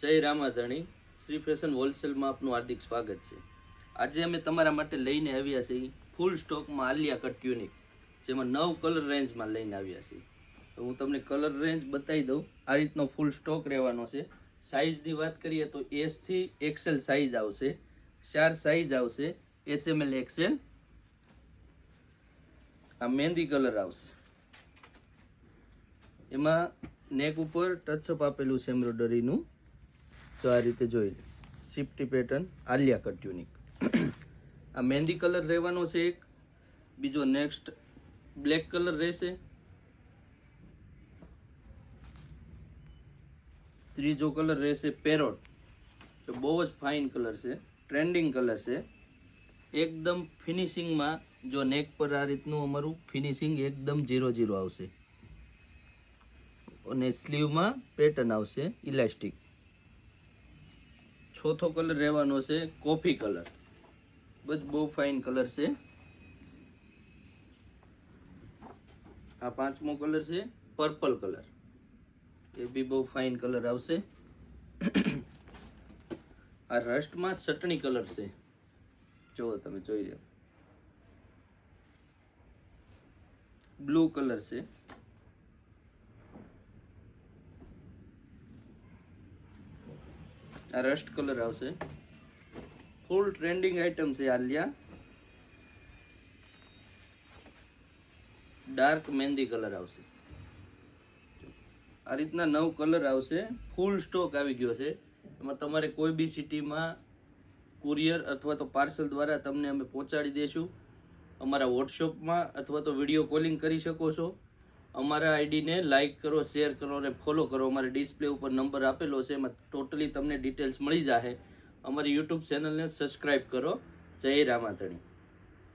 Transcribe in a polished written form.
જય રામાધણી શ્રી ફેશન હોલસેલમાં આપનું હાર્દિક સ્વાગત છે। આજે અમે તમારા માટે લઈને આવ્યા છીએ ફૂલ સ્ટોકમાં આલિયા કટ યુનિક, જેમાં 9 કલર રેન્જમાં લઈને આવ્યા છીએ। તો હું તમને કલર રેન્જ બતાવી દઉં। આ રીતનો ફૂલ સ્ટોક રહેવાનો છે। સાઇઝની વાત કરીએ તો એસ થી એક્સેલ સાઇઝ આવશે, 4 સાઇઝ આવશે, SML XL। આ મહેંદી કલર આવશે, એમાં નેક ઉપર ટચઅપ આપેલું છે એમ્બ્રોઇડરીનું। તો આ રીતે જોઈ લે, શિફ્ટી પેટર્ન આલિયા કટ યુનિક। આ મહેંદી કલર રહેવાનો છે એક, બીજો નેક્સ્ટ બ્લેક કલર રહેશે, ત્રીજો કલર રહેશે પેરોટ। તો બહુ જ ફાઇન કલર છે, ટ્રેન્ડિંગ કલર છે, એકદમ ફિનિશિંગમાં। જો નેક પર આ રીતનું અમારું ફિનિશિંગ એકદમ 0-0 આવશે, અને સ્લીવમાં પેટર્ન આવશે ઇલાસ્ટિક। ચોથો કલર રહેવાનો છે કોફી કલર, બહુ ફાઇન કલર છે। આ પાંચમો કલર છે પર્પલ કલર, એ બી બહુ ફાઇન કલર આવશે। આ રસ્ટમાં ચટણી કલર છે, જો તમે જોઈ લો, બ્લુ કલર છે। આ રસ્ટ કલર આવશે, ફૂલ ટ્રેન્ડિંગ આઇટમ છે આલિયા। ડાર્ક મહેંદી કલર આવશે। આ રીતના 9 કલર આવશે, ફૂલ સ્ટોક આવી ગયો છે। એમાં તમારે કોઈ બી સિટીમાં કુરિયર અથવા તો પાર્સલ દ્વારા તમને અમે પહોંચાડી દઈશું। અમારા વોટ્સઅપમાં અથવા તો વિડીયો કોલિંગ કરી શકો છો। અમારા આઈડીને લાઇક કરો, શેર કરો અને ફોલો કરો। અમારી ડિસ્પ્લે ઉપર નંબર આપેલો છે, એમાં ટોટલી તમને ડિટેલ્સ મળી જશે। અમારી યુટ્યુબ ચેનલને સબસ્ક્રાઈબ કરો। જય રામાધણી।